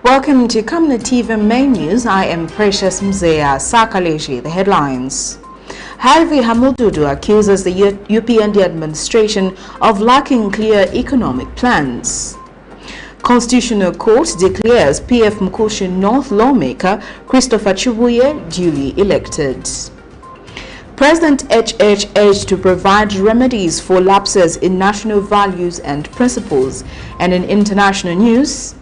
Welcome to Camnet TV Main News. I am Precious Mzea Sakaleshi. The headlines. HIGHVIE HAMUDUDU accuses the UPND administration of lacking clear economic plans. Constitutional Court declares PF MKUSHI North lawmaker Christopher CHIBUYE duly elected. President HH urged to provide remedies for lapses in national values and principles. And in international news,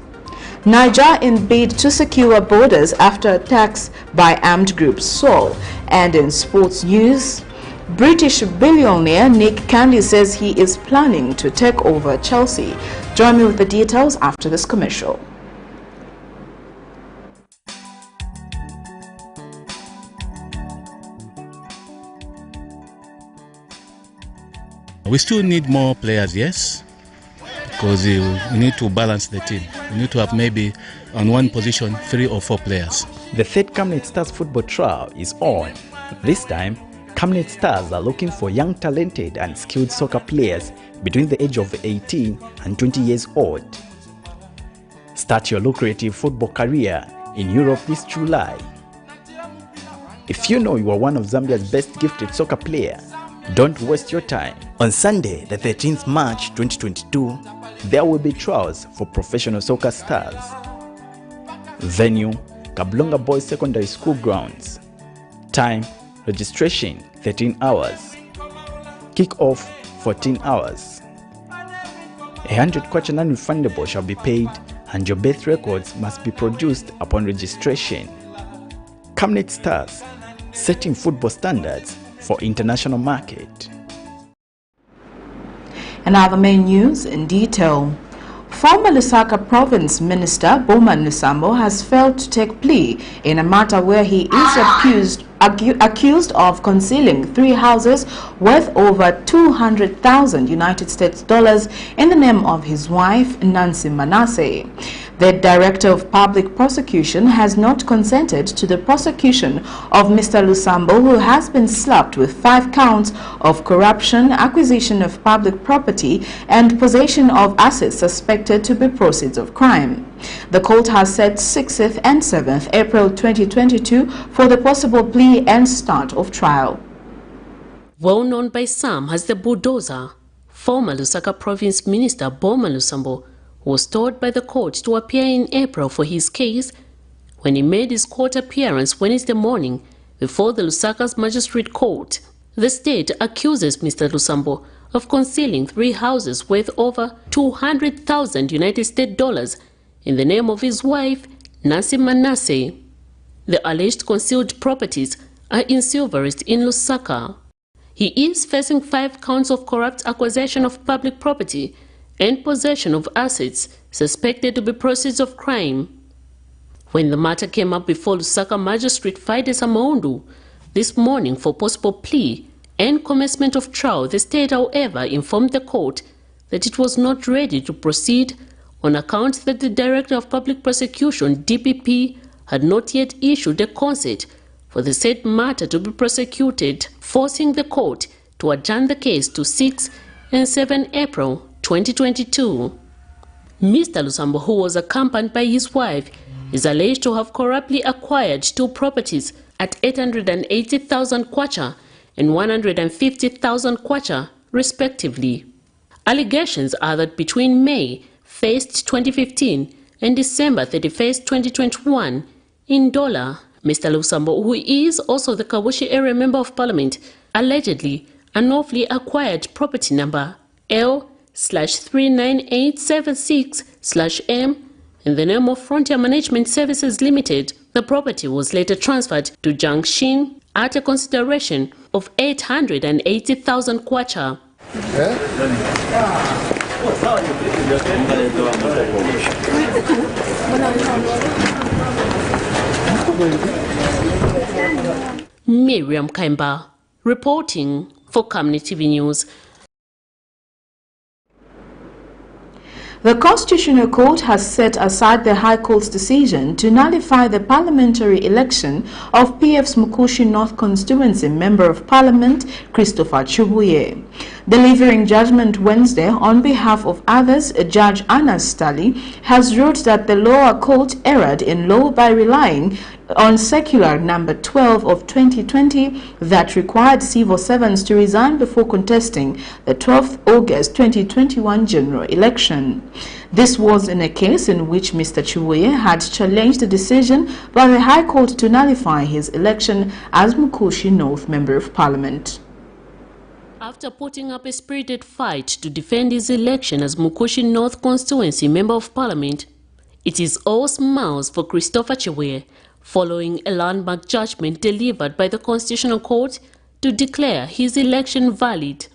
Niger in bid to secure borders after attacks by armed group SOAR. And in sports news, British billionaire Nick Candy says he is planning to take over Chelsea. Join me with the details after this commercial. We still need more players, yes, because we need to balance the team. We need to have maybe on one position 3 or 4 players. The third Camnet Stars football trial is on. This time, Camnet Stars are looking for young, talented and skilled soccer players between the age of 18 and 20 years old. Start your lucrative football career in Europe this July. If you know you are one of Zambia's best gifted soccer players, don't waste your time. On Sunday, the 13th March 2022, there will be trials for professional soccer stars. Venue, Kablonga Boys Secondary School grounds. Time, registration 13 hours. Kick-off 14 hours. 100 kwacha non-refundable shall be paid and your birth records must be produced upon registration. Camnet Stars, setting football standards for international market. And other main news in detail. Former Lusaka Province Minister Bowman Lusambo has failed to take plea in a matter where he is accused of concealing 3 houses worth over 200,000 United States dollars in the name of his wife Nancy Manasseh. The Director of Public Prosecution has not consented to the prosecution of Mr. Lusambo, who has been slapped with 5 counts of corruption, acquisition of public property, and possession of assets suspected to be proceeds of crime. The court has set 6th and 7th April 2022 for the possible plea and start of trial. Well known by some as the bulldozer, former Lusaka Province Minister Bowman Lusambo was told by the court to appear in April for his case when he made his court appearance Wednesday morning before the Lusaka's Magistrate Court. The state accuses Mr. Lusambo of concealing 3 houses worth over 200,000 United States dollars in the name of his wife, Nancy Manasseh. The alleged concealed properties are in Silverest in Lusaka. He is facing 5 counts of corrupt acquisition of public property and possession of assets suspected to be proceeds of crime. When the matter came up before Lusaka Magistrate Fides Amaundu this morning for possible plea and commencement of trial, the state, however, informed the court that it was not ready to proceed on account that the Director of Public Prosecution, DPP, had not yet issued a consent for the said matter to be prosecuted, forcing the court to adjourn the case to 6 and 7 April 2022. Mr. Lusambo, who was accompanied by his wife, is alleged to have corruptly acquired 2 properties at 880,000 kwacha and 150,000 kwacha, respectively. Allegations are that between May 1st, 2015 and December 31st, 2021, in Dollar, Mr. Lusambo, who is also the Kabushi Area Member of Parliament, allegedly unlawfully acquired property number L/39876/M in the name of Frontier Management Services Limited. The property was later transferred to Jiangxin at a consideration of 880,000 kwacha. Miriam Kaimba reporting for Camnet TV News. The Constitutional Court has set aside the High Court's decision to nullify the parliamentary election of PF's MKUSHI North Constituency Member of Parliament Christopher CHIBUYE. Delivering judgment Wednesday on behalf of others, Judge Anna Stali has ruled that the lower court erred in law by relying on Circular Number 12 of 2020 that required civil servants to resign before contesting the 12th August 2021 general election. This was in a case in which Mr. CHIBUYE had challenged the decision by the High Court to nullify his election as MKUSHI North Member of Parliament. After putting up a spirited fight to defend his election as MKUSHI North Constituency Member of Parliament, it is all smiles for Christopher CHIBUYE following a landmark judgment delivered by the Constitutional Court to declare his election valid.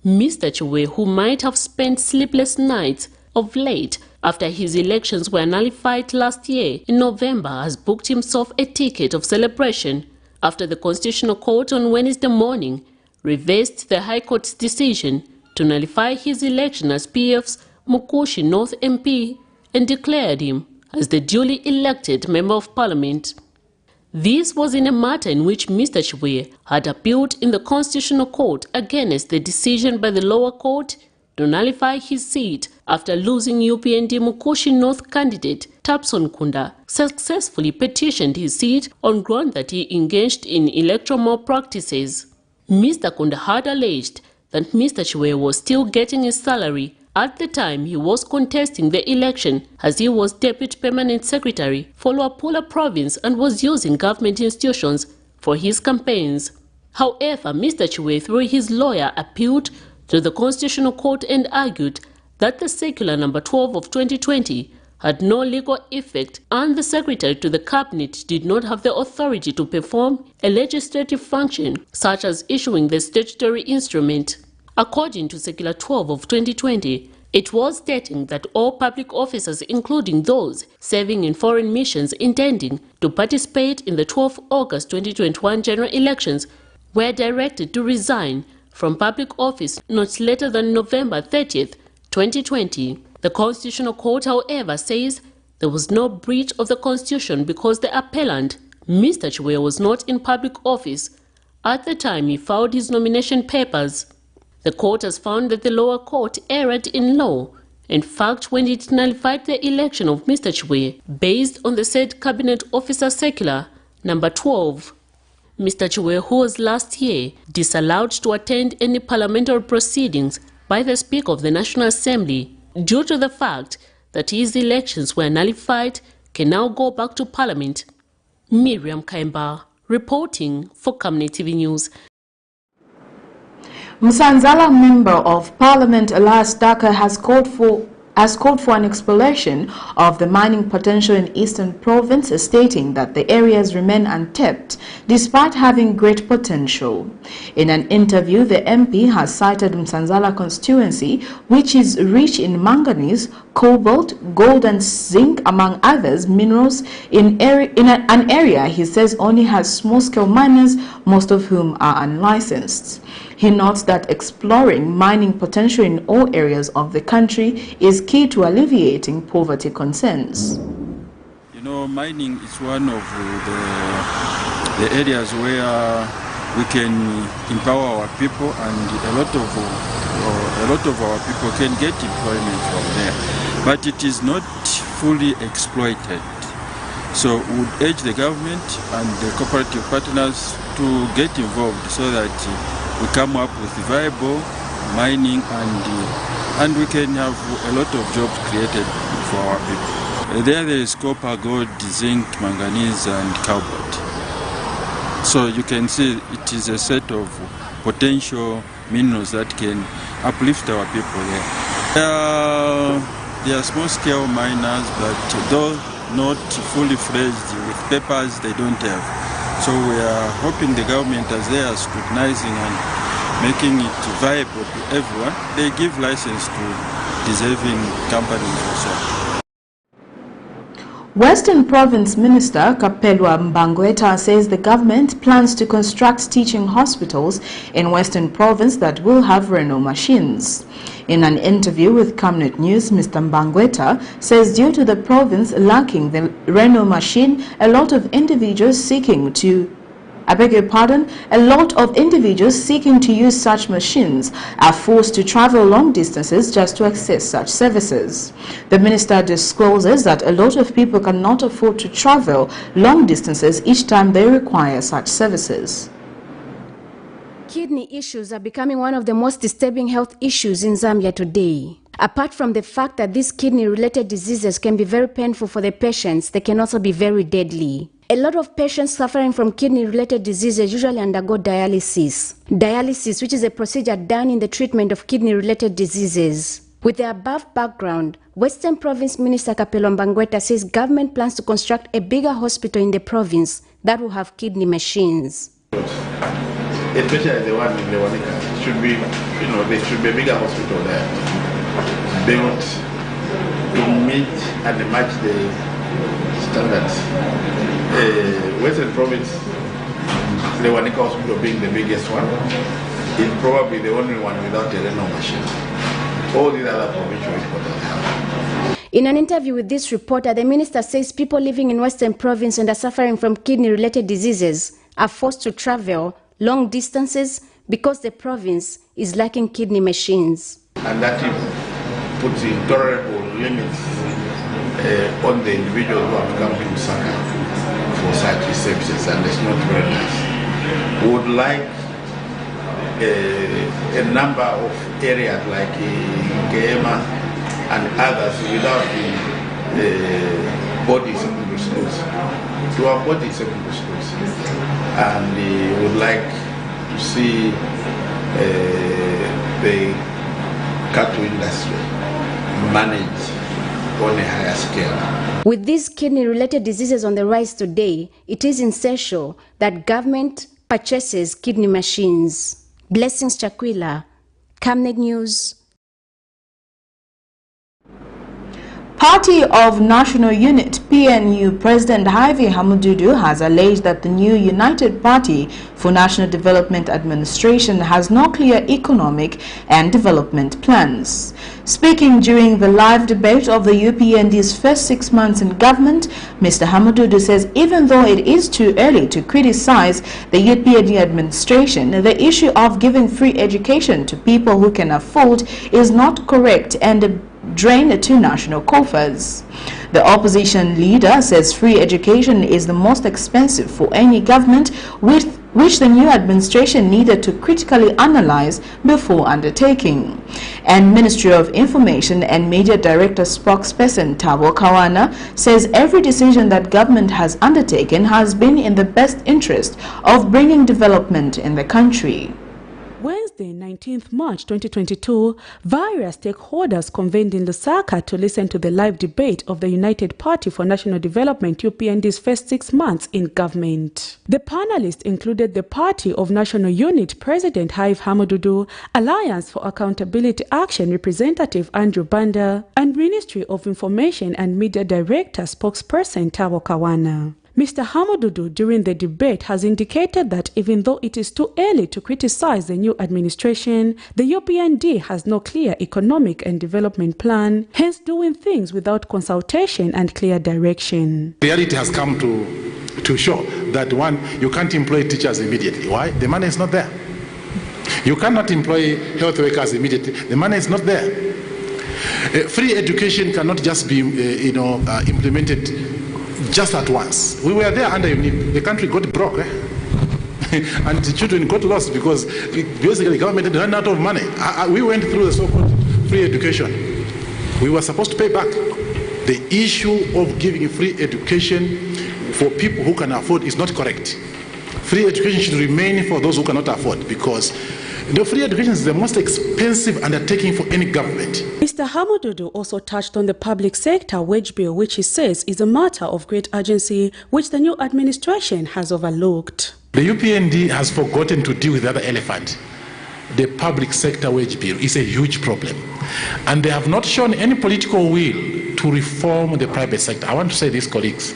Mr. CHIBUYE, who might have spent sleepless nights of late after his elections were nullified last year in November, has booked himself a ticket of celebration after the Constitutional Court on Wednesday morning reversed the High Court's decision to nullify his election as PF's MKUSHI North MP and declared him as the duly elected Member of Parliament. This was in a matter in which Mr. CHIBUYE had appealed in the Constitutional Court against the decision by the lower court to nullify his seat after losing UPND MKUSHI North candidate Tapson Kunda successfully petitioned his seat on ground that he engaged in electoral malpractices. Mr. Kunda had alleged that Mr. CHIBUYE was still getting his salary at the time he was contesting the election, as he was Deputy Permanent Secretary for Luapula Province and was using government institutions for his campaigns. However, Mr. CHIBUYE, through his lawyer, appealed to the Constitutional Court and argued that the Circular Number 12 of 2020 had no legal effect and the Secretary to the Cabinet did not have the authority to perform a legislative function such as issuing the statutory instrument. According to Circular 12 of 2020, it was stating that all public officers, including those serving in foreign missions intending to participate in the 12th August 2021 general elections, were directed to resign from public office not later than November 30th, 2020. The Constitutional Court, however, says there was no breach of the Constitution because the appellant, Mr. CHIBUYE, was not in public office at the time he filed his nomination papers. The court has found that the lower court erred in law, in fact, when it nullified the election of Mr. CHIBUYE based on the said Cabinet Officer Circular Number 12. Mr. CHIBUYE, who was last year disallowed to attend any parliamentary proceedings by the Speaker of the National Assembly due to the fact that his elections were nullified, can now go back to Parliament. Miriam Kaimba, reporting for Camnet TV News. Msanzala Member of Parliament Elias Daka has called for an exploration of the mining potential in Eastern Province, stating that the areas remain untapped despite having great potential. In an interview, the MP has cited Msanzala constituency, which is rich in manganese, cobalt, gold and zinc, among others minerals, in an area he says only has small-scale miners, most of whom are unlicensed. He notes that exploring mining potential in all areas of the country is key to alleviating poverty concerns. You know, mining is one of the areas where we can empower our people, and a lot of our people can get employment from there. But it is not fully exploited. So we would urge the government and the cooperative partners to get involved so that we come up with viable mining and we can have a lot of jobs created for our people. There is copper, gold, zinc, manganese and cobalt. So you can see it is a set of potential minerals that can uplift our people there. They are small-scale miners, but though not fully fledged with papers, they don't have. So we are hoping the government, as they are scrutinizing and making it viable to everyone, they give license to deserving companies also. Western Province Minister Kapelwa Mbangweta says the government plans to construct teaching hospitals in Western Province that will have Renault machines. In an interview with Camnet News, Mr. Mbangweta says due to the province lacking the Renault machine, a lot of individuals seeking to use such machines are forced to travel long distances just to access such services. The minister discloses that a lot of people cannot afford to travel long distances each time they require such services. Kidney issues are becoming one of the most disturbing health issues in Zambia today. Apart from the fact that these kidney-related diseases can be very painful for the patients, they can also be very deadly. A lot of patients suffering from kidney-related diseases usually undergo dialysis. Dialysis, which is a procedure done in the treatment of kidney-related diseases. With the above background, Western Province Minister Kapelwa Mbangweta says government plans to construct a bigger hospital in the province that will have kidney machines. Especially the one in Lewanika, should be, there should be a bigger hospital there, built to meet and match the standards. Western Province, Lewanika Hospital being the biggest one, is probably the only one without a renal machine. All these other provincial hospitals have. In an interview with this reporter, the minister says people living in Western Province and are suffering from kidney-related diseases are forced to travel long distances because the province is lacking kidney machines. And that puts intolerable limits on the individuals who have come to Lusaka for such services, and it's not very nice. We would like a number of areas like Geema and others without the body secondary schools, to have body secondary schools. And we would like to see the cattle industry managed on a higher scale. With these kidney-related diseases on the rise today, it is essential that government purchases kidney machines. Blessings Chakwila, Camnet News. Party of National Unit PNU President HIGHVIE HAMUDUDU has alleged that the new United Party for National Development Administration has no clear economic and development plans. Speaking during the live debate of the UPND's first 6 months in government, Mr. HAMUDUDU says even though it is too early to criticize the UPND administration, the issue of giving free education to people who can afford is not correct and drain to national coffers. The opposition leader says free education is the most expensive for any government, which the new administration needed to critically analyze before undertaking. And Ministry of Information and Media Director spokesperson Thabo Kawana says every decision that government has undertaken has been in the best interest of bringing development in the country. Wednesday, 19th March 2022, various stakeholders convened in Lusaka to listen to the live debate of the United Party for National Development UPND's first 6 months in government. The panelists included the Party of National Unit President HIGHVIE HAMUDUDU, Alliance for Accountability Action Representative Andrew Banda, and Ministry of Information and Media Director spokesperson Thabo Kawana. Mr. HAMUDUDU during the debate has indicated that even though it is too early to criticize the new administration, the UPND has no clear economic and development plan, hence doing things without consultation and clear direction. Reality has come to show that one, you can't employ teachers immediately. Why? The money is not there. You cannot employ health workers immediately. The money is not there. Free education cannot just be implemented just at once. We were there under UNIP. The country got broke, and the children got lost because basically the government had run out of money. We went through the so-called free education. We were supposed to pay back. The issue of giving free education for people who can afford is not correct. Free education should remain for those who cannot afford, because free education is the most expensive undertaking for any government. Mr. HAMUDUDU also touched on the public sector wage bill, which he says is a matter of great urgency, which the new administration has overlooked. The UPND has forgotten to deal with the other elephant. The public sector wage bill is a huge problem. And they have not shown any political will to reform the private sector. I want to say this, colleagues.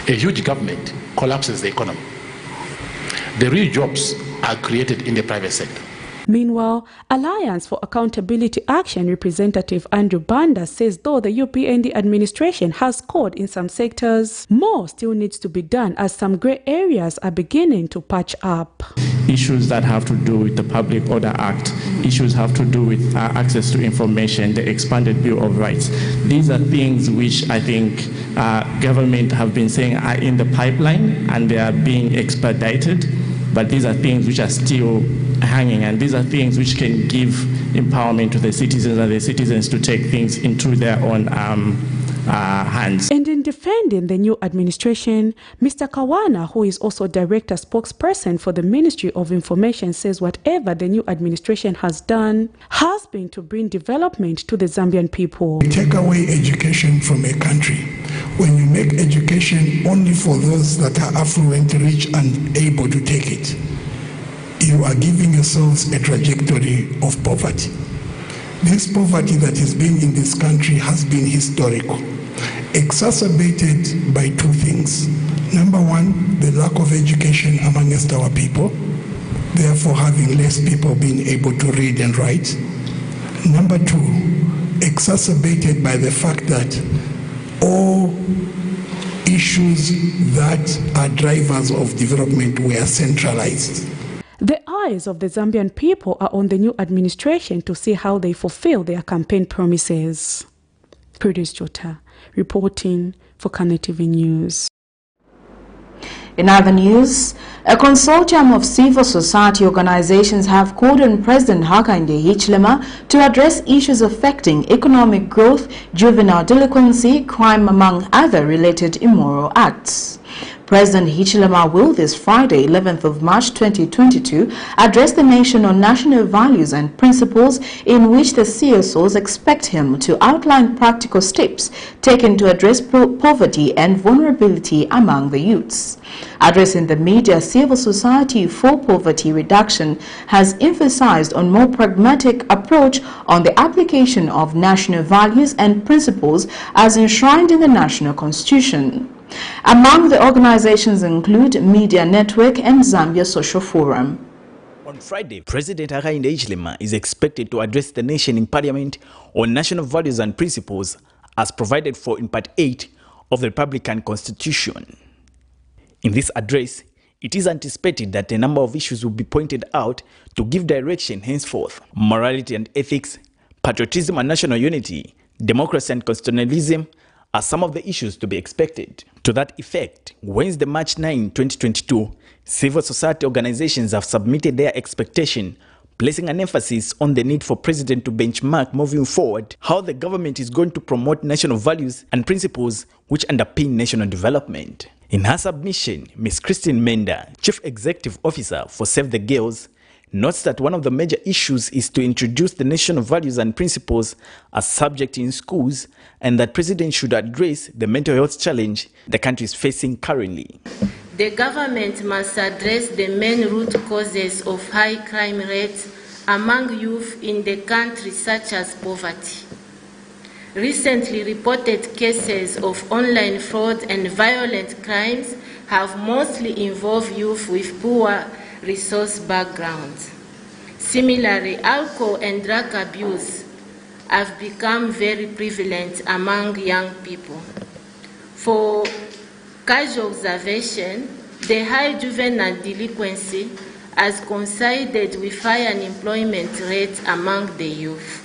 A huge government collapses the economy. The real jobs are created in the private sector. Meanwhile, Alliance for Accountability Action representative Andrew Banda says though the UPND administration has scored in some sectors, more still needs to be done as some grey areas are beginning to patch up. Issues that have to do with the Public Order Act, issues have to do with access to information, the expanded Bill of Rights. These are things which I think government have been saying are in the pipeline and they are being expedited, but these are things which are still hanging, and these are things which can give empowerment to the citizens and the citizens to take things into their own hands. And in defending the new administration, Mr. Kawana, who is also director spokesperson for the Ministry of Information, says whatever the new administration has done has been to bring development to the Zambian people. Take away education from a country. When you make education only for those that are affluent, rich, and able to take it, you are giving yourselves a trajectory of poverty. This poverty that has been in this country has been historical, exacerbated by two things. Number one, the lack of education amongst our people, therefore having less people being able to read and write. Number two, exacerbated by the fact that all issues that are drivers of development were centralized. The eyes of the Zambian people are on the new administration to see how they fulfill their campaign promises. Curtis Jota, reporting for Camnet TV News. In other news, a consortium of civil society organizations have called on President Hakainde Hichilema to address issues affecting economic growth, juvenile delinquency, crime, among other related immoral acts. President Hichilema will this Friday, 11th of March 2022, address the nation on national values and principles in which the CSOs expect him to outline practical steps taken to address poverty and vulnerability among the youths. Addressing the media, Civil Society for Poverty Reduction has emphasized on more pragmatic approach on the application of national values and principles as enshrined in the National Constitution. Among the organizations include Media Network and Zambia Social Forum. On Friday, President Hakainde Hichilema is expected to address the nation in Parliament on national values and principles as provided for in Part 8 of the Republican Constitution. In this address, it is anticipated that a number of issues will be pointed out to give direction henceforth. Morality and ethics, patriotism and national unity, democracy and constitutionalism are some of the issues to be expected. To that effect, Wednesday, March 9, 2022, civil society organizations have submitted their expectation, placing an emphasis on the need for President to benchmark moving forward how the government is going to promote national values and principles which underpin national development. In her submission, Ms. Christine Menda, Chief Executive Officer for Save the Girls, notes that one of the major issues is to introduce the national values and principles as subject in schools, and that President should address the mental health challenge the country is facing currently. The government must address the main root causes of high crime rates among youth in the country, such as poverty. Recently reported cases of online fraud and violent crimes have mostly involved youth with poor resource backgrounds. Similarly, alcohol and drug abuse have become very prevalent among young people. For casual observation, the high juvenile delinquency has coincided with high unemployment rates among the youth.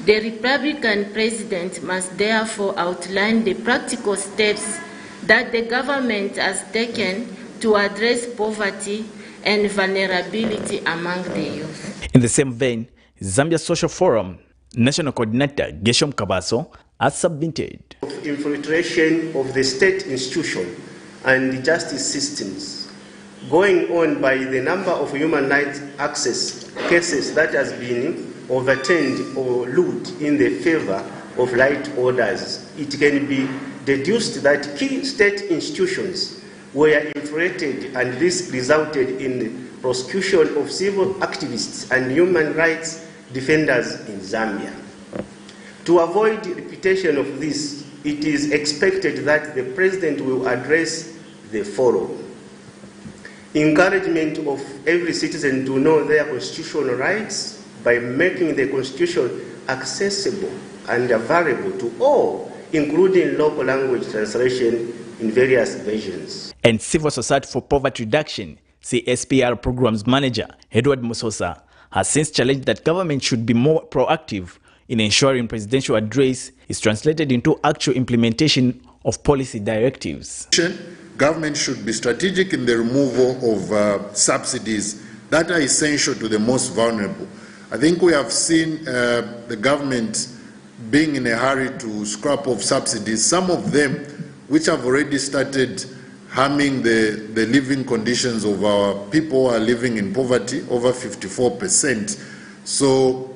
The Republican president must therefore outline the practical steps that the government has taken to address poverty and vulnerability among the youth. In the same vein, Zambia Social Forum National Coordinator Geshom Kabaso has submitted infiltration of the state institution and the justice systems going on by the number of human rights access cases that has been overturned or ruled in the favor of right orders. It can be deduced that key state institutions were infiltrated, and this resulted in the prosecution of civil activists and human rights defenders in Zambia. To avoid repetition of this, it is expected that the President will address the following: encouragement of every citizen to know their constitutional rights by making the Constitution accessible and available to all, including local language translation in various versions. And Civil Society for Poverty Reduction, CSPR Programs Manager Edward Musosa, has since challenged that government should be more proactive in ensuring presidential address is translated into actual implementation of policy directives. Government should be strategic in the removal of subsidies that are essential to the most vulnerable. I think we have seen the government being in a hurry to scrap off subsidies, some of them which have already started harming the living conditions of our people who are living in poverty, over 54%. So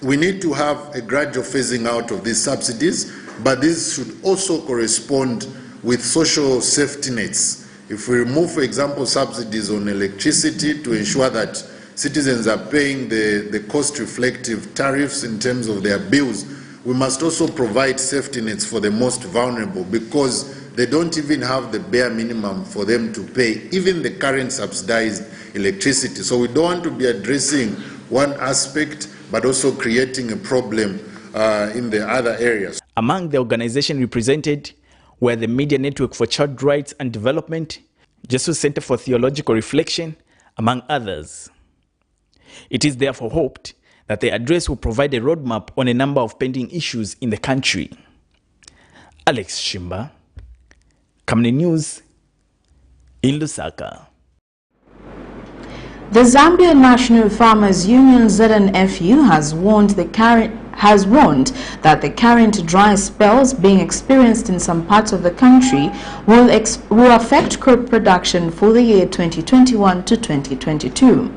we need to have a gradual phasing out of these subsidies, but this should also correspond with social safety nets. If we remove, for example, subsidies on electricity to ensure that citizens are paying the cost-reflective tariffs in terms of their bills, we must also provide safety nets for the most vulnerable, because they don't even have the bare minimum for them to pay, even the current subsidized electricity. So we don't want to be addressing one aspect, but also creating a problem in the other areas. Among the organizations represented were the Media Network for Child Rights and Development, Jesus Center for Theological Reflection, among others. It is therefore hoped that the address will provide a roadmap on a number of pending issues in the country. Alex Shimba, Camnet News, in Lusaka. The Zambia National Farmers Union ZNFU has warned that the current dry spells being experienced in some parts of the country will affect crop production for the year 2021 to 2022.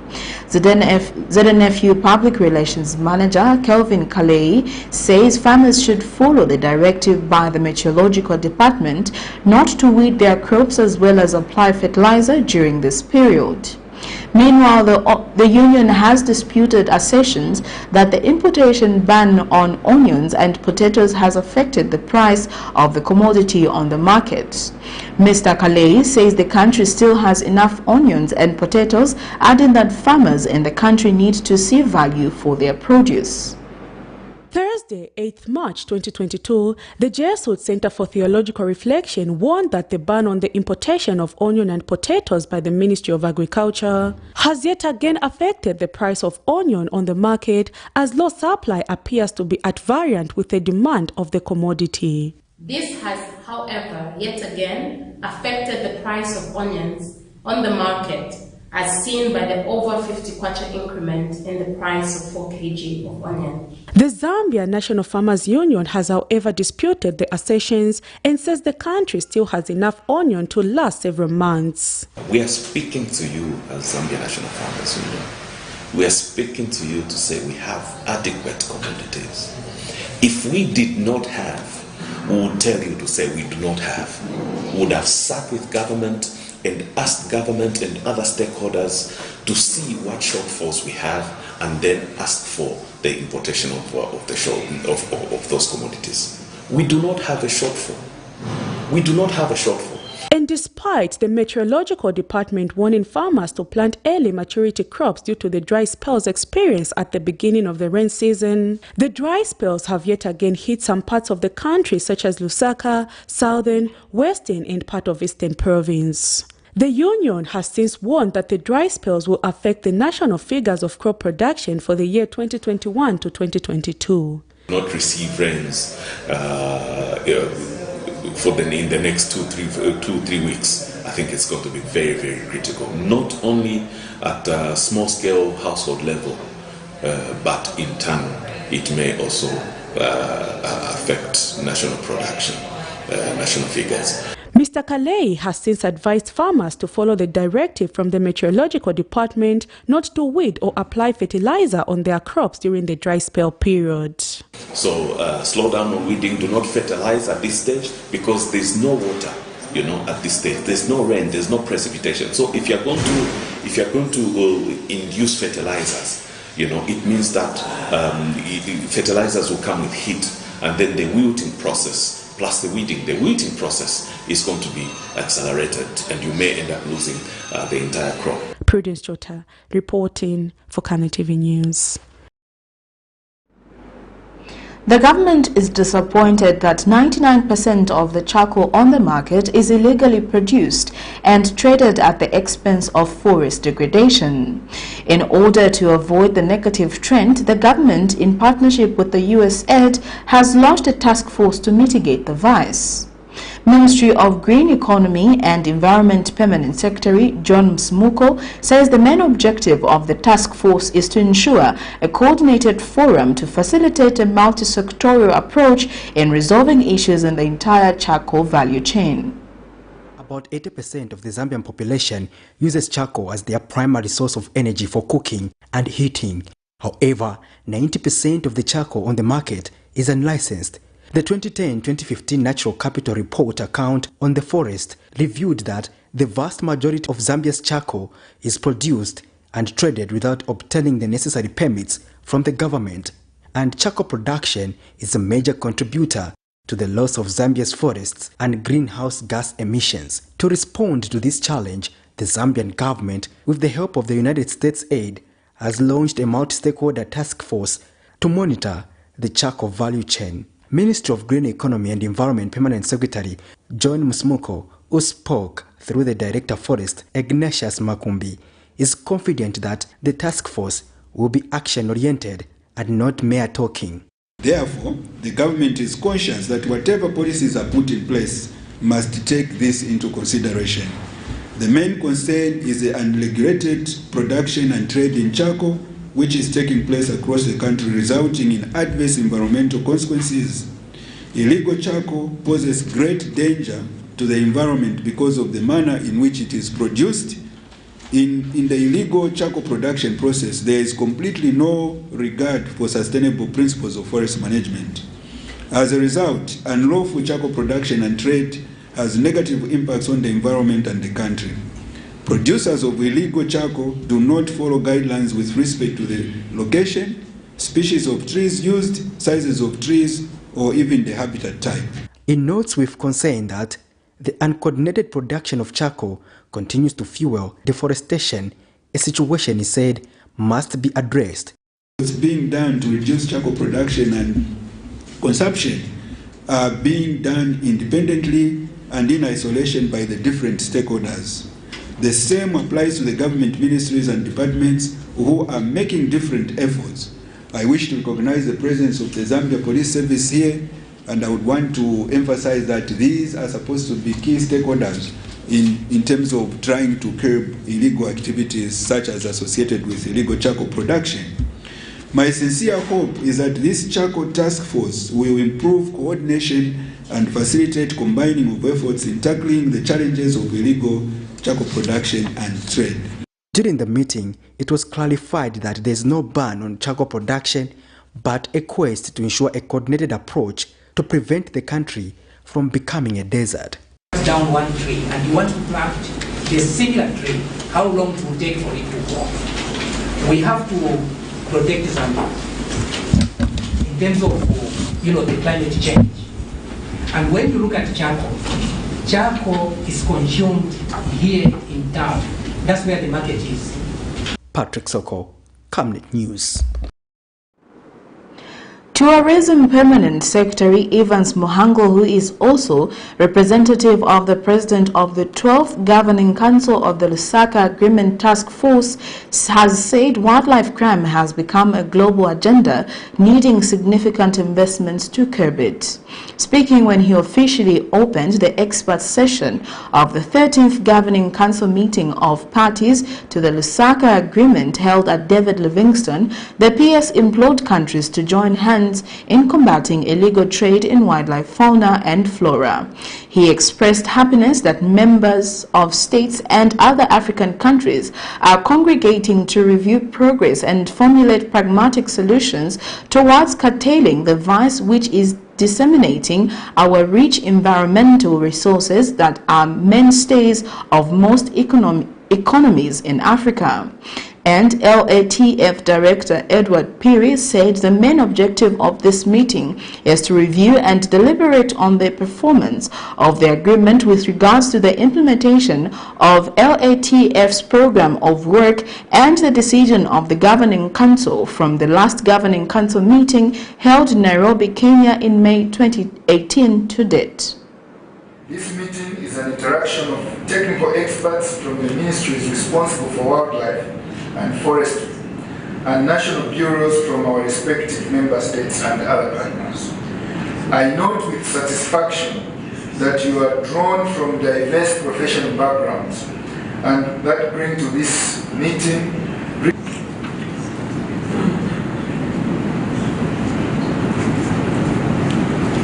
ZNFU Public Relations Manager Kelvin Kalei says farmers should follow the directive by the Meteorological Department not to weed their crops as well as apply fertilizer during this period. Meanwhile, the union has disputed assertions that the importation ban on onions and potatoes has affected the price of the commodity on the market. Mr. Kalei says the country still has enough onions and potatoes, adding that farmers in the country need to see value for their produce. Thursday, 8th March 2022, the Jesuit Center for Theological Reflection warned that the ban on the importation of onion and potatoes by the Ministry of Agriculture has yet again affected the price of onion on the market, as low supply appears to be at variant with the demand of the commodity. This has, however, yet again affected the price of onions on the market, as seen by the over 50 kwacha increment in the price of 4 kg of onion. The Zambia National Farmers Union has, however, disputed the assertions and says the country still has enough onion to last several months. We are speaking to you as Zambia National Farmers Union. We are speaking to you to say we have adequate commodities. If we did not have, we would tell you to say we do not have. We would have sat with government and asked government and other stakeholders to see what shortfalls we have, and then ask for the importation of those commodities. We do not have a shortfall. We do not have a shortfall. And despite the Meteorological Department warning farmers to plant early maturity crops due to the dry spells experienced at the beginning of the rain season, the dry spells have yet again hit some parts of the country such as Lusaka, Southern, Western and part of Eastern Province. The union has since warned that the dry spells will affect the national figures of crop production for the year 2021 to 2022. Not receive rains in the next two, three weeks. I think it's going to be very, very critical, not only at a small-scale household level, but in turn, it may also affect national production, national figures. Mr. Kalei has since advised farmers to follow the directive from the Meteorological Department not to weed or apply fertilizer on their crops during the dry spell period. So slow down on weeding, do not fertilize at this stage, because there's no water, at this stage. There's no rain, there's no precipitation. So if you're going to induce fertilizers, it means that fertilizers will come with heat. and then the wilting process plus the weeding. The wilting process is going to be accelerated, and you may end up losing the entire crop. Prudence Jota reporting for Camnet TV News. The government is disappointed that 99% of the charcoal on the market is illegally produced and traded at the expense of forest degradation. In order to avoid the negative trend, the government, in partnership with the USAID, has launched a task force to mitigate the vice. Ministry of Green Economy and Environment Permanent Secretary John Msmuko says the main objective of the task force is to ensure a coordinated forum to facilitate a multi-sectorial approach in resolving issues in the entire charcoal value chain. About 80% of the Zambian population uses charcoal as their primary source of energy for cooking and heating. However, 90% of the charcoal on the market is unlicensed. The 2010-2015 Natural Capital Report account on the forest reviewed that the vast majority of Zambia's charcoal is produced and traded without obtaining the necessary permits from the government, and charcoal production is a major contributor to the loss of Zambia's forests and greenhouse gas emissions. To respond to this challenge, the Zambian government, with the help of the United States aid, has launched a multi-stakeholder task force to monitor the charcoal value chain. Ministry of Green Economy and Environment Permanent Secretary John Msmuko, who spoke through the Director Forest Ignatius Makumbi, is confident that the task force will be action-oriented and not mere talking. Therefore, the government is conscious that whatever policies are put in place must take this into consideration. The main concern is the unregulated production and trade in charcoal, which is taking place across the country, resulting in adverse environmental consequences. Illegal charcoal poses great danger to the environment because of the manner in which it is produced. In the illegal charcoal production process, there is completely no regard for sustainable principles of forest management. As a result, unlawful charcoal production and trade has negative impacts on the environment and the country. Producers of illegal charcoal do not follow guidelines with respect to the location, species of trees used, sizes of trees, or even the habitat type. It notes with concern that the uncoordinated production of charcoal continues to fuel deforestation, a situation he said must be addressed. What's being done to reduce charcoal production and consumption are being done independently and in isolation by the different stakeholders. The same applies to the government ministries and departments who are making different efforts. I wish to recognize the presence of the Zambia Police Service here, and I would want to emphasize that these are supposed to be key stakeholders in terms of trying to curb illegal activities such as associated with illegal charcoal production. My sincere hope is that this charcoal task force will improve coordination and facilitate combining of efforts in tackling the challenges of illegal charcoal production and trade. During the meeting, it was clarified that there is no ban on charcoal production, but a quest to ensure a coordinated approach to prevent the country from becoming a desert. Down one tree and you want to plant a similar tree, how long it will take for it to grow? We have to protect Zambia in terms of the climate change. And when you look at charcoal, charcoal is consumed here in town. That's where the market is. Patrick Soko, Camnet News. Tourism Permanent Secretary Evans Mohango, who is also representative of the President of the 12th Governing Council of the Lusaka Agreement Task Force, has said wildlife crime has become a global agenda, needing significant investments to curb it. Speaking when he officially opened the expert session of the 13th Governing Council meeting of parties to the Lusaka Agreement held at David Livingstone, the PS implored countries to join hands in combating illegal trade in wildlife, fauna and flora. He expressed happiness that members of states and other African countries are congregating to review progress and formulate pragmatic solutions towards curtailing the vice which is disseminating our rich environmental resources that are mainstays of most economies in Africa. And LATF Director Edward Piri said the main objective of this meeting is to review and deliberate on the performance of the agreement with regards to the implementation of LATF's program of work and the decision of the Governing Council from the last Governing Council meeting held in Nairobi, Kenya in May 2018 to date. This meeting is an interaction of technical experts from the ministries responsible for wildlife and forestry and national bureaus from our respective member states and other partners. I note with satisfaction that you are drawn from diverse professional backgrounds and that bring to this meeting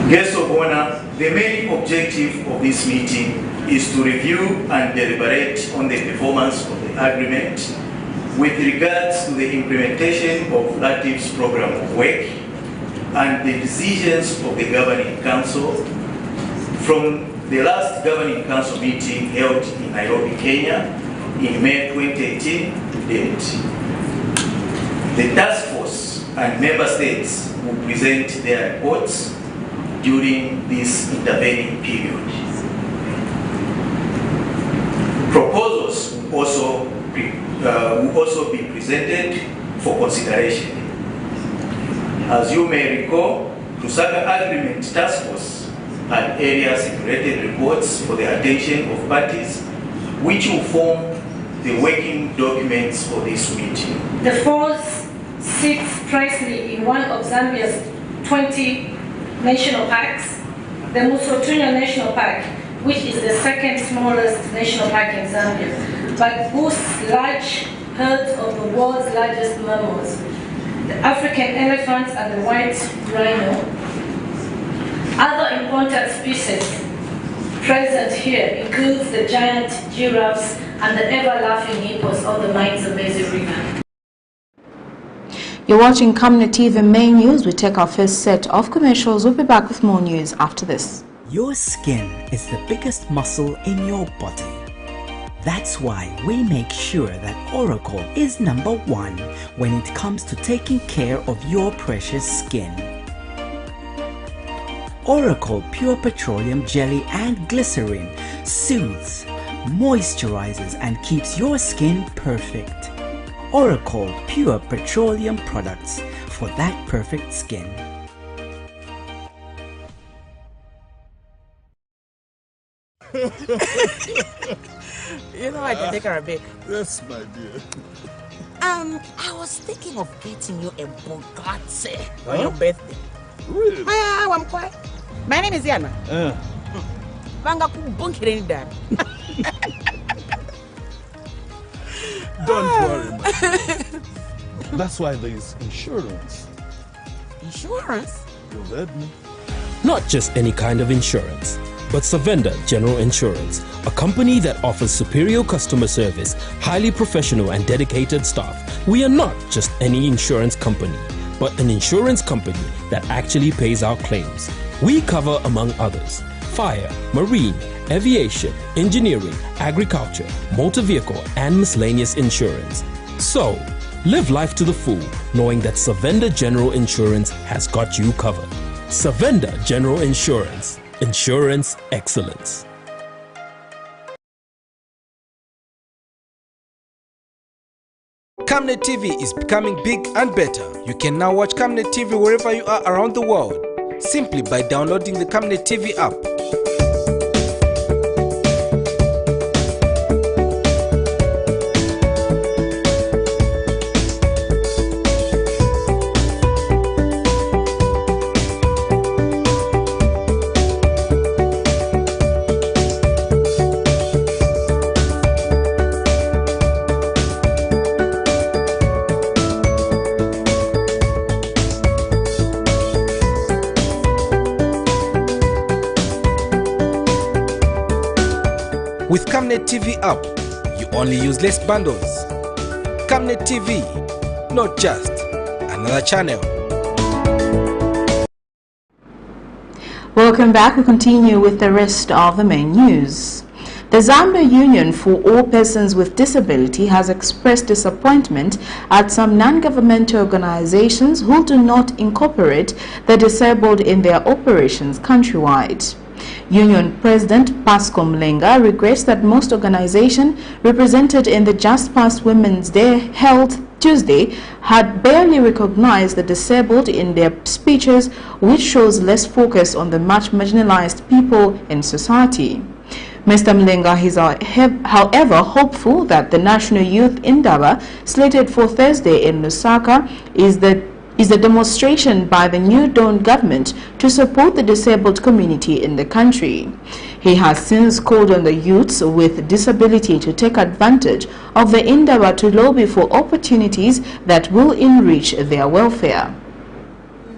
Guests of honor, the main objective of this meeting is to review and deliberate on the performance of the agreement with regards to the implementation of LATF's program of work and the decisions of the Governing Council from the last Governing Council meeting held in Nairobi, Kenya in May 2018 to date. The task force and member states will present their reports during this intervening period. Proposals will also be presented for consideration. As you may recall, Lusaka Agreement Task Force had area-separated reports for the attention of parties, which will form the working documents for this meeting. The force sits precisely in one of Zambia's 20 national parks, the Musotunya National Park, which is the second smallest national park in Zambia, but boasts large herds of the world's largest mammals, the African elephant and the white rhino. Other important species present here includes the giant giraffes and the ever-laughing hippos of the Zambezi River. You're watching Camnet TV Main News. We take our first set of commercials. We'll be back with more news after this. Your skin is the biggest muscle in your body. That's why we make sure that Oracle is #1 when it comes to taking care of your precious skin. Oracle Pure Petroleum Jelly and Glycerin soothes, moisturizes and keeps your skin perfect. Oracle Pure Petroleum products for that perfect skin. You know I can take her a bit. Yes, my dear. I was thinking of getting you a Bugatti on your birthday. Really? I'm quiet. My name is Yana. Don't worry, man. That's why there is insurance. Insurance? You heard me. Not just any kind of insurance, but Savenda General Insurance, a company that offers superior customer service, highly professional and dedicated staff. We are not just any insurance company, but an insurance company that actually pays our claims. We cover, among others, fire, marine, aviation, engineering, agriculture, motor vehicle, and miscellaneous insurance. So, live life to the full, knowing that Savenda General Insurance has got you covered. Savenda General Insurance. Insurance excellence. Camnet TV is becoming big and better. You can now watch Camnet TV wherever you are around the world, simply by downloading the Camnet TV app. With Camnet TV app, you only use less bundles. Camnet TV, not just another channel. Welcome back. We continue with the rest of the main news. The Zamber Union for All Persons with Disability has expressed disappointment at some non-governmental organizations who do not incorporate the disabled in their operations countrywide. Union President Pasco Mlenga regrets that most organizations represented in the just past Women's Day held Tuesday had barely recognized the disabled in their speeches, which shows less focus on the much marginalized people in society. Mr. Mlenga is however hopeful that the National Youth Endeavor slated for Thursday in Lusaka is a demonstration by the New Dawn government to support the disabled community in the country. He has since called on the youths with disability to take advantage of the endeavor to lobby for opportunities that will enrich their welfare.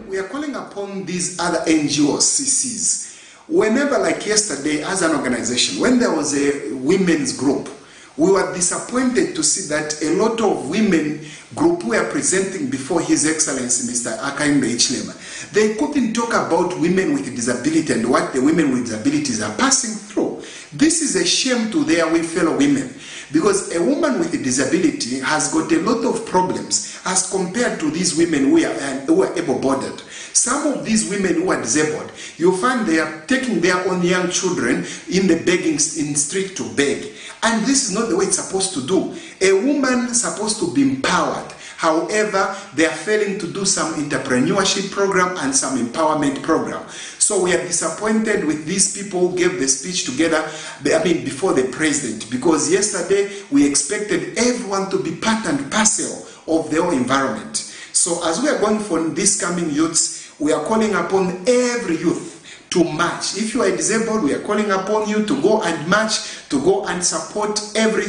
We are calling upon these other NGOs, CCs. Whenever, like yesterday, as an organization, when there was a women's group, we were disappointed to see that a lot of women group were presenting before His Excellency Mr. Hakainde Hichilema. They couldn't talk about women with disability and what the women with disabilities are passing through. This is a shame to their fellow women, because a woman with a disability has got a lot of problems as compared to these women who are able-bodied. Some of these women who are disabled, you find they are taking their own young children in the begging in street to beg. And this is not the way it's supposed to do. A woman is supposed to be empowered. However, they are failing to do some entrepreneurship program and some empowerment program. So we are disappointed with these people who gave the speech together, before the president, because yesterday we expected everyone to be part and parcel of their environment. So as we are going for these coming youths, we are calling upon every youth to march. If you are disabled, we are calling upon you to go and march, to go and support every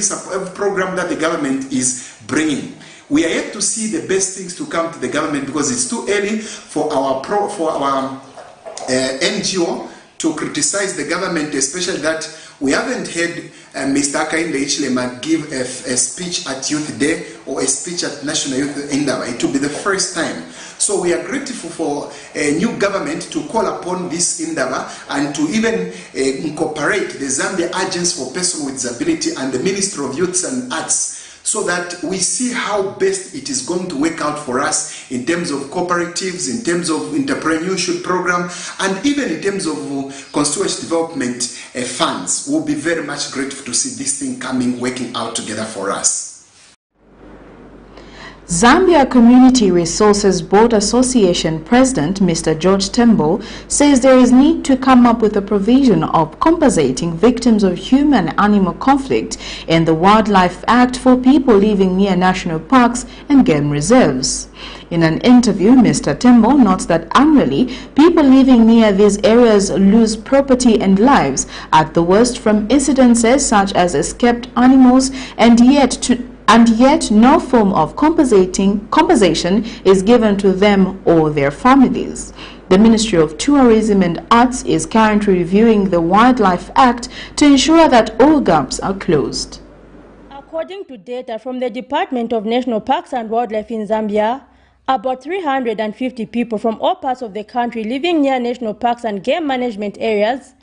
program that the government is bringing. We are yet to see the best things to come to the government, because it's too early for our NGO to criticize the government, especially that we haven't heard Mr. Hakainde Hichilema give a speech at Youth Day or a speech at National Youth Endeavor. It will be the first time. So we are grateful for a new government to call upon this endeavor and to even incorporate the Zambia Agency for Persons with Disability and the Ministry of Youth and Arts, so that we see how best it is going to work out for us in terms of cooperatives, in terms of entrepreneurship program, and even in terms of constituency development funds. We'll be very much grateful to see this thing working out together for us. Zambia Community Resources Board Association President Mr. George Tembo says there is need to come up with a provision of compensating victims of human-animal conflict in the Wildlife Act for people living near national parks and game reserves. In an interview, Mr. Tembo notes that annually, people living near these areas lose property and lives, at the worst from incidences such as escaped animals, and yet no form of compensation is given to them or their families. The Ministry of Tourism and Arts is currently reviewing the Wildlife Act to ensure that all gaps are closed. According to data from the Department of National Parks and Wildlife in Zambia, about 350 people from all parts of the country living near national parks and game management areas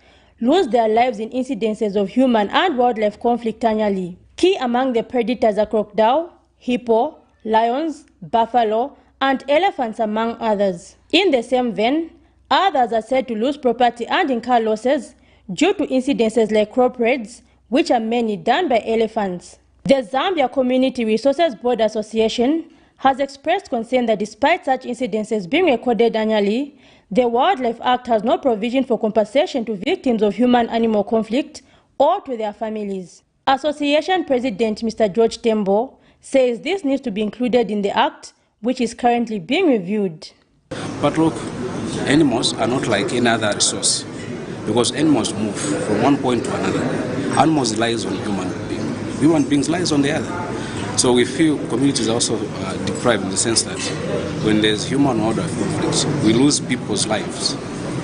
lose their lives in incidences of human and wildlife conflict annually. Key among the predators are crocodile, hippo, lions, buffalo, and elephants, among others. In the same vein, others are said to lose property and incur losses due to incidences like crop raids, which are mainly done by elephants. The Zambia Community Resources Board Association has expressed concern that despite such incidences being recorded annually, the Wildlife Act has no provision for compensation to victims of human-animal conflict or to their families. Association President Mr. George Tembo says this needs to be included in the Act, which is currently being reviewed. But look, animals are not like any other resource, because animals move from one point to another. Animals lies on human beings lies on the other. So we feel communities are also deprived in the sense that when there's human-wildlife conflicts, we lose people's lives,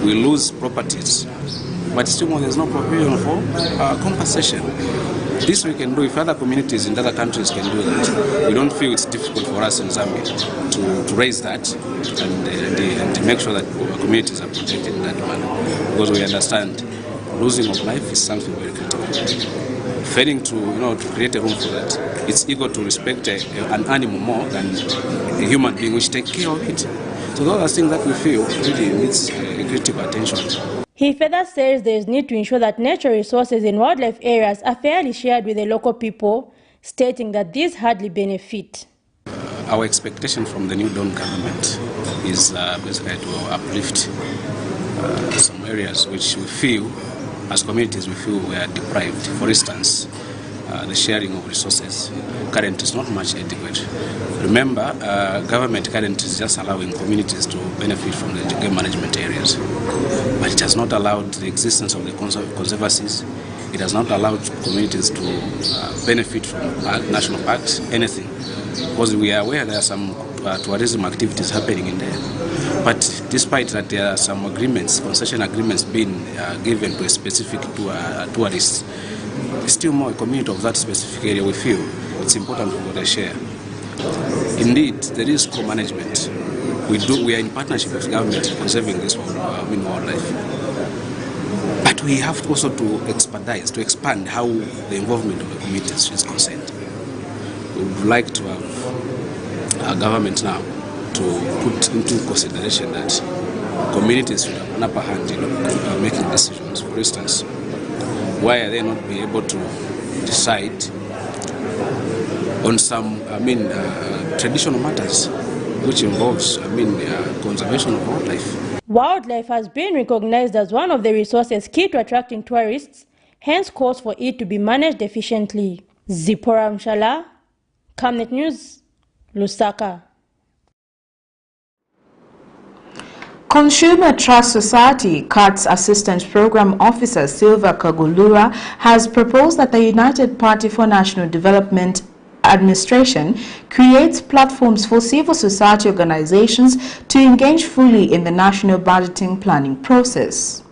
we lose properties, but still there's no provision for compensation. This we can do if other communities in other countries can do that. We don't feel it's difficult for us in Zambia to raise that and to make sure that our communities are protected in that manner, because we understand losing of life is something very critical. Failing to, to create a room for that, it's equal to respect an animal more than a human being, which take care of it. So those are things that we feel really needs critical attention. He further says there is need to ensure that natural resources in wildlife areas are fairly shared with the local people, stating that these hardly benefit. Our expectation from the new Dawn government is basically to uplift some areas which we feel, as communities, we feel we are deprived. For instance, the sharing of resources currently is not much adequate. Remember, government currently is just allowing communities to benefit from the game management areas, but it has not allowed the existence of the conservancies. It has not allowed communities to benefit from national parks, anything, because we are aware there are some tourism activities happening in there. But despite that, there are some agreements, concession agreements being given to a specific tourist. Still more a community of that specific area, we feel it's important for the share. Indeed, there is co-management. We are in partnership with government conserving this wildlife. But we have also to expand how the involvement of the communities is concerned. We would like to have our government now to put into consideration that communities should have an upper hand in making decisions. For instance, why are they not being able to decide on some, traditional matters which involves, conservation of wildlife? Wildlife has been recognized as one of the resources key to attracting tourists, hence calls for it to be managed efficiently. Zipporah Mshala, Camnet News, Lusaka. Consumer Trust Society CATS Assistant Program Officer Silva Kagulura has proposed that the United Party for National Development Administration creates platforms for civil society organizations to engage fully in the national budgeting planning process.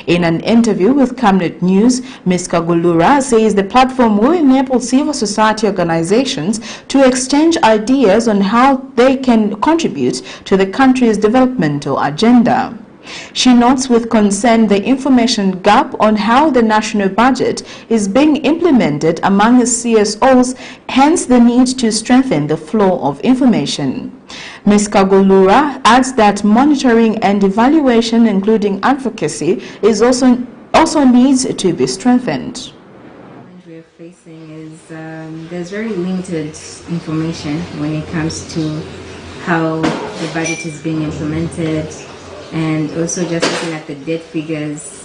In an interview with Camnet News, Ms. Kagulura says the platform will enable civil society organizations to exchange ideas on how they can contribute to the country's developmental agenda. She notes with concern the information gap on how the national budget is being implemented among the CSOs, hence the need to strengthen the flow of information. Ms. Kagulura adds that monitoring and evaluation, including advocacy, is also needs to be strengthened. The challenge we are facing is there's very limited information when it comes to how the budget is being implemented, and also just looking at the debt figures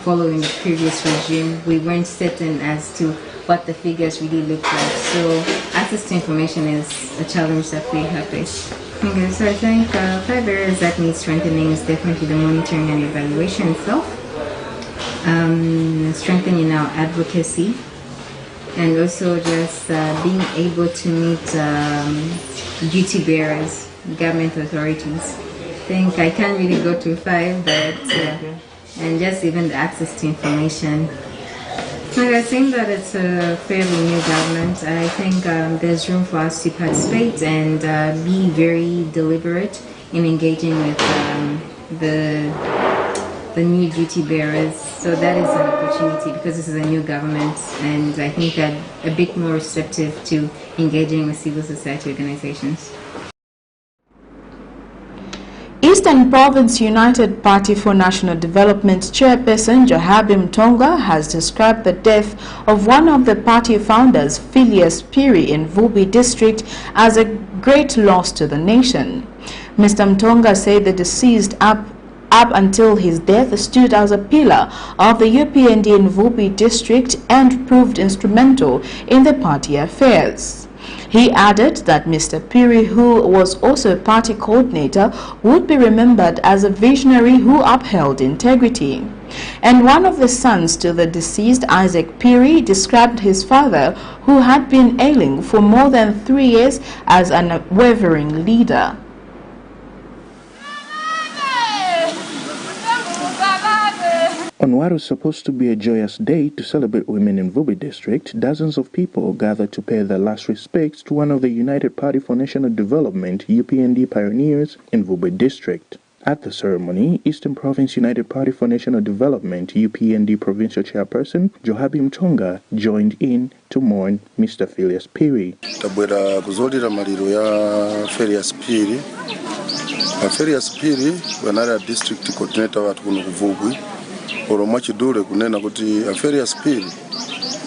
following the previous regime, we weren't certain as to what the figures really look like. So access to information is a challenge that we have faced. Okay, so I think 5 areas that need strengthening is definitely the monitoring and evaluation itself, strengthening our advocacy, and also just being able to meet duty bearers, government authorities. I think I can't really go to 5, but and just even the access to information. I think that it's a fairly new government. I think there's room for us to participate and be very deliberate in engaging with the new duty bearers. So that is an opportunity because this is a new government, and I think that a bit more receptive to engaging with civil society organizations. Eastern Province United Party for National Development Chairperson Johabim Mtonga has described the death of one of the party founders, Phileas Piri, in Vubi district as a great loss to the nation. Mr. Mtonga said the deceased up until his death stood as a pillar of the UPND in Vubi district and proved instrumental in the party affairs. He added that Mr. Piri, who was also a party coordinator, would be remembered as a visionary who upheld integrity. And one of the sons to the deceased, Isaac Piri, described his father, who had been ailing for more than 3 years, as an unwavering leader. On what was supposed to be a joyous day to celebrate women in Vubi district, dozens of people gathered to pay their last respects to one of the United Party for National Development UPND pioneers in Vubi district. At the ceremony, Eastern Province United Party for National Development UPND Provincial Chairperson Johabi Mtonga joined in to mourn Mr. Phileas Phiri. Tabwera kuzolira maliro ya Phileas Phiri. Phileas Phiri wanali district coordinator watu kuno kuvugwi. Olomwa chidule kunena kuti Phileas Phiri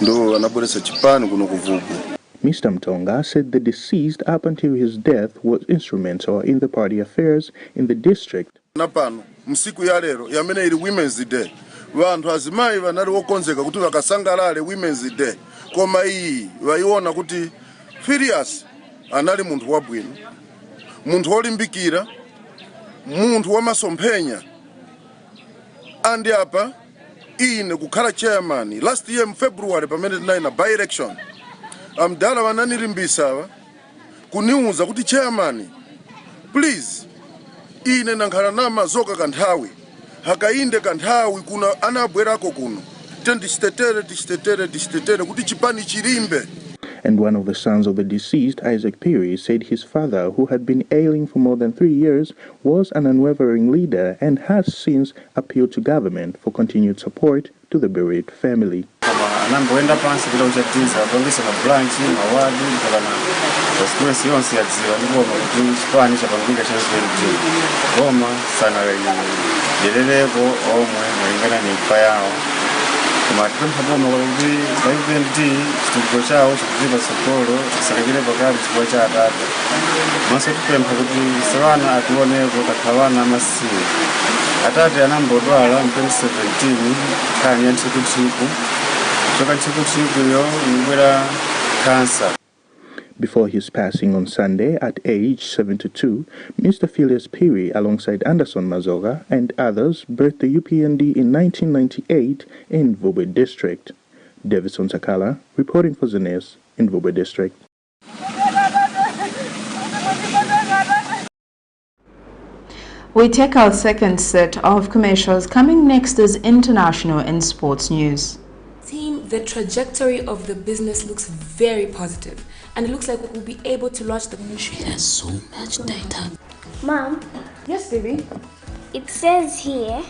ndo anabweresa chipani kuno kuvugwi. Mr. Mtonga said the deceased up until his death was instrumental in the party affairs in the district. Napano msiku ya lero yamene ili Women's Day. Vantu azimayi vanali wokonzeka kuti vakasangalale Women's Day. Koma iyi vaiona kuti Phileas anali munthu wabwino, munthu olimbikira, munthu wamasomphenya. Andi apa ine kukhala chairman last year in February pamene tinali na by election. Amdala vananilimbisa kuniuza kuti chairman please ine nankhala nama zoka kanthawi hakainde kanthawi kuna anabwerako kuno tendisitetere kuti chipani chilimbe. And one of the sons of the deceased, Isaac Phiri, said his father, who had been ailing for more than 3 years, was an unwavering leader and has since appealed to government for continued support to the bereaved family. Anamboenda pansi bila uchatiza wapangisa mabranchi, mawadi, mkabana wasikuwesi yonsi ya ziwa niboma kuti chipani cha pangika cha UPND. Goma sana yeleleko omwe mwingana ni mpa yao. Kuma tukempa goma kwa kuti kwa UPND chitukuko chao chikuzipa sokolo salagile pakati chikuwa cha atatu. Maso tukempa kuti sawana atuoneko kakawana masiwe. Atatu anambodwala mpeni 17 kani ya nchikuchiku. Before his passing on Sunday at age 72, Mr. Phileas Phiri, alongside Anderson Mazoga and others, birthed the UPND in 1998 in Vubwe District. Davison Sakala, reporting for Zenes in Vubwe District. We take our second set of commercials. Coming next is international and sports news. Team, the trajectory of the business looks very positive, and it looks like we will be able to launch the ministry. There's so much data. Mom? Yes, baby? It says here,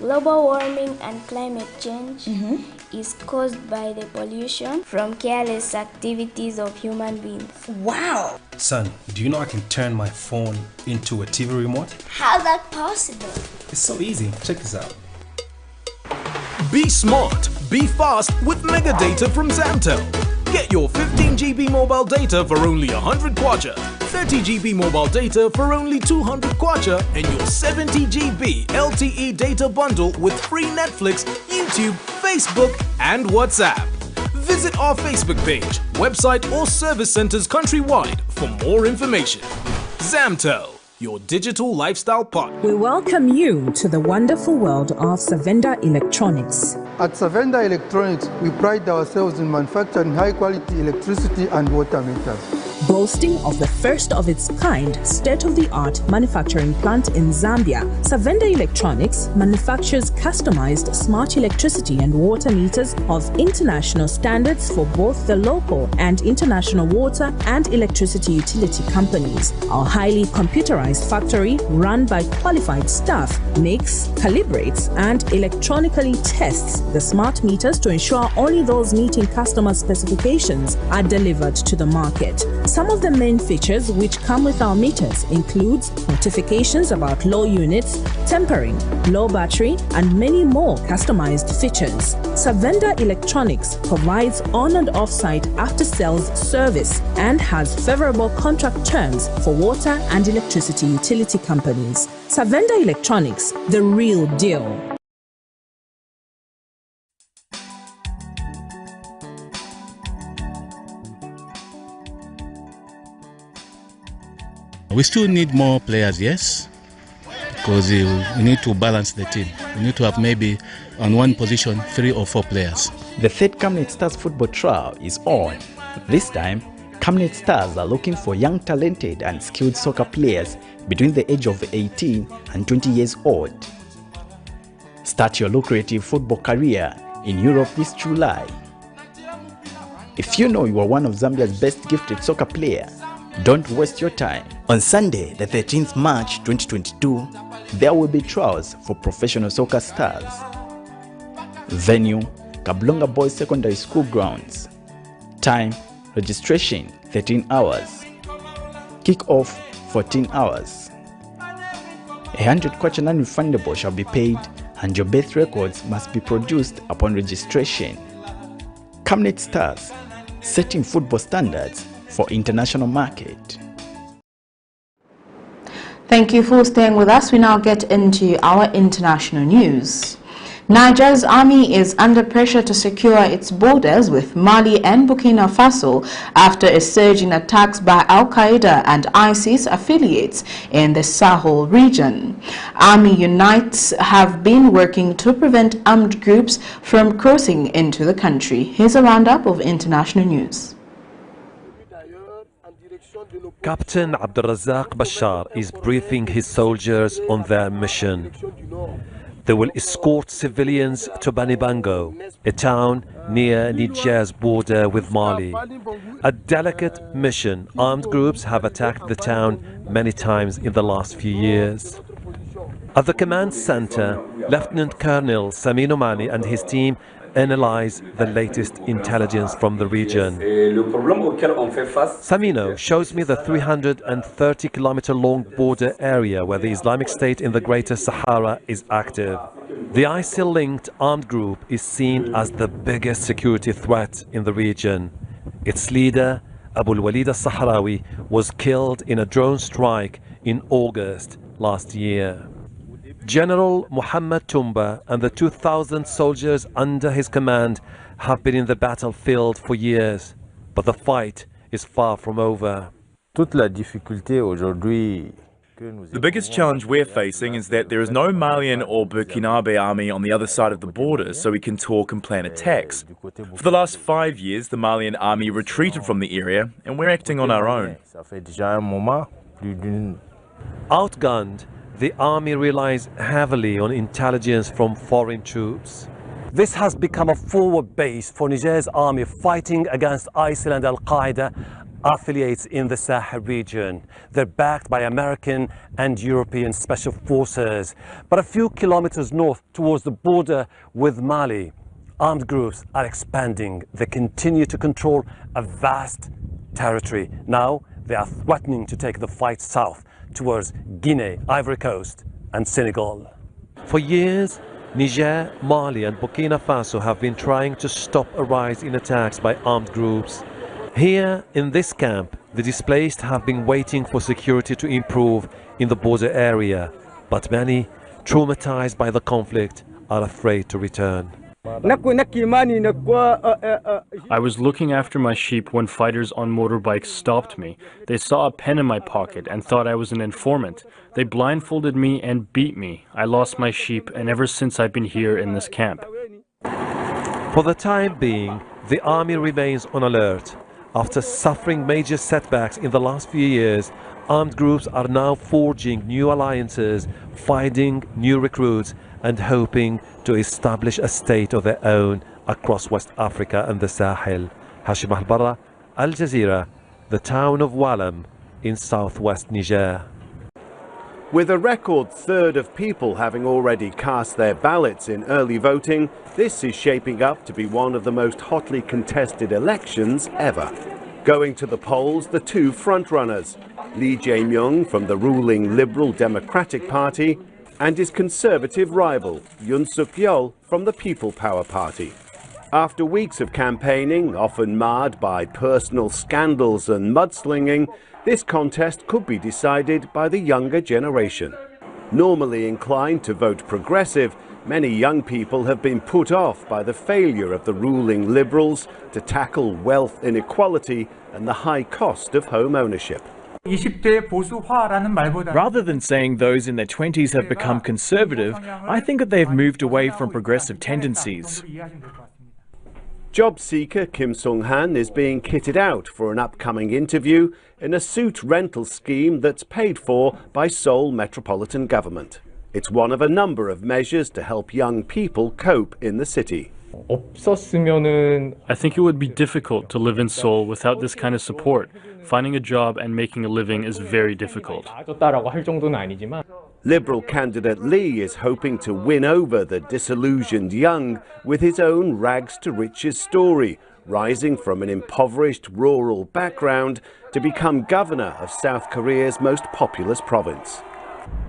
global warming and climate change is caused by the pollution from careless activities of human beings. Wow! Son, do you know I can turn my phone into a TV remote? How's that possible? It's so easy. Check this out. Be smart, be fast with mega data from Zamtel. Get your 15 GB mobile data for only 100 kwacha, 30 GB mobile data for only 200 kwacha, and your 70 GB LTE data bundle with free Netflix, YouTube, Facebook, and WhatsApp. Visit our Facebook page, website, or service centers countrywide for more information. Zamtel, your digital lifestyle partner. We welcome you to the wonderful world of Savenda Electronics. At Savenda Electronics, we pride ourselves in manufacturing high-quality electricity and water meters. Boasting of the first of its kind state-of-the-art manufacturing plant in Zambia, Savenda Electronics manufactures customized smart electricity and water meters of international standards for both the local and international water and electricity utility companies. Our highly computerized factory, run by qualified staff, makes, calibrates, and electronically tests the smart meters to ensure only those meeting customer specifications are delivered to the market. Some of the main features which come with our meters includes notifications about low units, tempering, low battery, and many more customized features. Savenda Electronics provides on and off-site after-sales service and has favorable contract terms for water and electricity utility companies. Savenda Electronics, the real deal. We still need more players, yes, because we need to balance the team. We need to have maybe on one position 3 or 4 players. The third Camnet Stars football trial is on. This time, Camnet Stars are looking for young, talented and skilled soccer players between the age of 18 and 20 years old. Start your lucrative football career in Europe this July. If you know you are one of Zambia's best gifted soccer players, Don't waste your time. On Sunday, the 13th March 2022, there will be trials for professional soccer stars. Venue, Kablonga Boys Secondary School grounds. Time, registration 13 hours. Kick-off 14 hours. 100 kwacha non-refundable shall be paid, and your birth records must be produced upon registration. Camnet Stars, setting football standards for international market. Thank you for staying with us. We now get into our international news. Niger's army is under pressure to secure its borders with Mali and Burkina Faso after a surge in attacks by Al-Qaeda and ISIS affiliates in the Sahel region. Army units have been working to prevent armed groups from crossing into the country. Here's a roundup of international news. Captain Abdulrazak Bashar is briefing his soldiers on their mission. They will escort civilians to Banibango, a town near Niger's border with Mali. A delicate mission. Armed groups have attacked the town many times in the last few years. At the command center, Lieutenant Colonel Samino Mani and his team analyze the latest intelligence from the region. Samino shows me the 330-kilometer long border area where the Islamic State in the Greater Sahara is active. The ISIL-linked armed group is seen as the biggest security threat in the region. Its leader, Abu al-Walid al-Sahrawi, was killed in a drone strike in August last year. General Muhammad Tumba and the 2,000 soldiers under his command have been in the battlefield for years, but the fight is far from over. The biggest challenge we're facing is that there is no Malian or Burkinabe army on the other side of the border, so we can talk and plan attacks. For the last 5 years, the Malian army retreated from the area, and we're acting on our own. Outgunned, the army relies heavily on intelligence from foreign troops. This has become a forward base for Niger's army fighting against ISIL and Al-Qaeda affiliates in the Sahel region. They're backed by American and European special forces. But a few kilometers north towards the border with Mali, armed groups are expanding. They continue to control a vast territory. Now they are threatening to take the fight south towards Guinea, Ivory Coast and Senegal. For years, Niger, Mali and Burkina Faso have been trying to stop a rise in attacks by armed groups. Here in this camp, the displaced have been waiting for security to improve in the border area, but many, traumatized by the conflict, are afraid to return. I was looking after my sheep when fighters on motorbikes stopped me. They saw a pen in my pocket and thought I was an informant. They blindfolded me and beat me. I lost my sheep, and ever since I've been here in this camp. For the time being, the army remains on alert. After suffering major setbacks in the last few years, armed groups are now forging new alliances, finding new recruits and hoping to establish a state of their own across West Africa and the Sahel. Hashim Al-Barra, Al Jazeera, the town of Walam in southwest Niger. With a record third of people having already cast their ballots in early voting, this is shaping up to be one of the most hotly contested elections ever. Going to the polls, the two frontrunners, Lee Jae-myung from the ruling Liberal Democratic Party and his conservative rival, Yoon Suk-yeol from the People Power Party. After weeks of campaigning, often marred by personal scandals and mudslinging, this contest could be decided by the younger generation. Normally inclined to vote progressive, many young people have been put off by the failure of the ruling Liberals to tackle wealth inequality and the high cost of home ownership. Rather than saying those in their 20s have become conservative, I think that they've moved away from progressive tendencies. Job seeker Kim Sung-han is being kitted out for an upcoming interview in a suit rental scheme that's paid for by Seoul Metropolitan Government. It's one of a number of measures to help young people cope in the city. I think it would be difficult to live in Seoul without this kind of support. Finding a job and making a living is very difficult. Liberal candidate Lee is hoping to win over the disillusioned young with his own rags-to-riches story, rising from an impoverished rural background to become governor of South Korea's most populous province.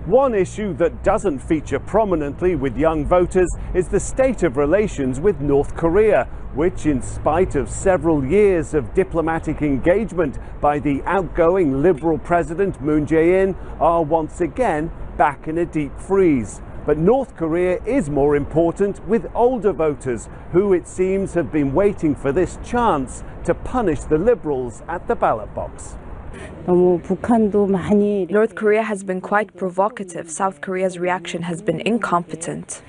One issue that doesn't feature prominently with young voters is the state of relations with North Korea, which, in spite of several years of diplomatic engagement by the outgoing Liberal President Moon Jae-in, are once again back in a deep freeze. But North Korea is more important with older voters who, it seems, have been waiting for this chance to punish the Liberals at the ballot box. North Korea has been quite provocative. South Korea's reaction has been incompetent.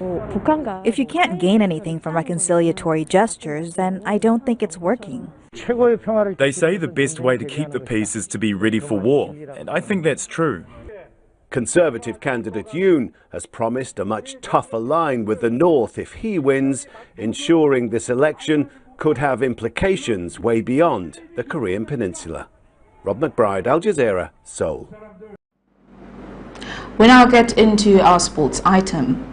If you can't gain anything from reconciliatory gestures, then I don't think it's working. They say the best way to keep the peace is to be ready for war, and I think that's true. Conservative candidate Yoon has promised a much tougher line with the North if he wins, ensuring this election could have implications way beyond the Korean Peninsula. Rob McBride, Al Jazeera, Seoul. We now get into our sports item.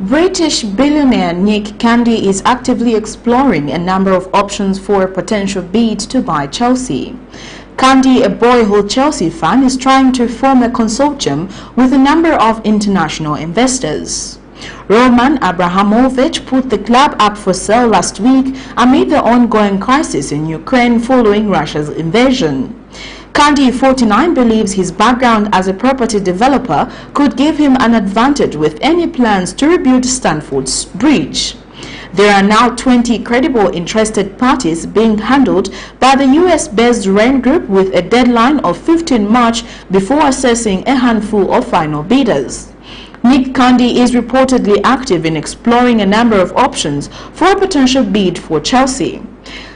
British billionaire Nick Candy is actively exploring a number of options for a potential bid to buy Chelsea. Candy, a boyhood Chelsea fan, is trying to form a consortium with a number of international investors. Roman Abramovich put the club up for sale last week amid the ongoing crisis in Ukraine following Russia's invasion. Candy, 49, believes his background as a property developer could give him an advantage with any plans to rebuild Stamford's Bridge. There are now 20 credible interested parties being handled by the US-based REN Group with a deadline of 15 March before assessing a handful of final bidders. Nick Candy is reportedly active in exploring a number of options for a potential bid for Chelsea.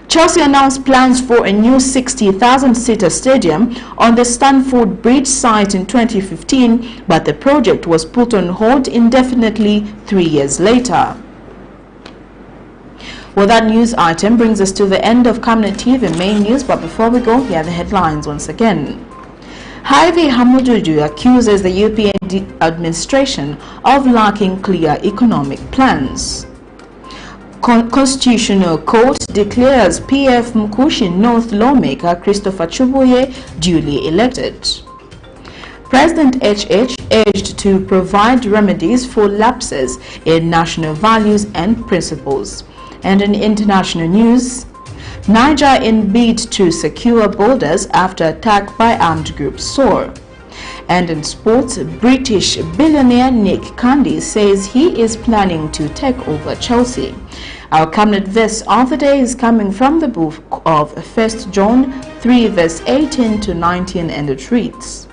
Chelsea announced plans for a new 60,000-seater stadium on the Stamford Bridge site in 2015, but the project was put on hold indefinitely 3 years later. Well, that news item brings us to the end of Camnet TV main news, but before we go, here are the headlines once again. HIGHVIE HAMUDUDU accuses the UPND administration of lacking clear economic plans. Constitutional Court declares PF MKUSHI North lawmaker Christopher CHIBUYE duly elected. President HH urged to provide remedies for lapses in national values and principles. And in international news, Niger in bid to secure borders after attack by armed group SOAR. And in sports, British billionaire Nick Candy says he is planning to take over Chelsea. Our Camnet verse of the day is coming from the book of 1 John 3 verse 18 to 19, and it reads,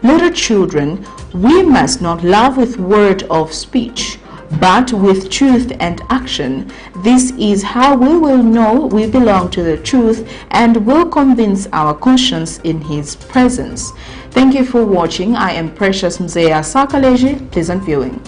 "Little children, we must not love with word of speech, but with truth and action. This is how we will know we belong to the truth and will convince our conscience in His presence." Thank you for watching. I am Precious Mzea Sakaleji. Pleasant viewing.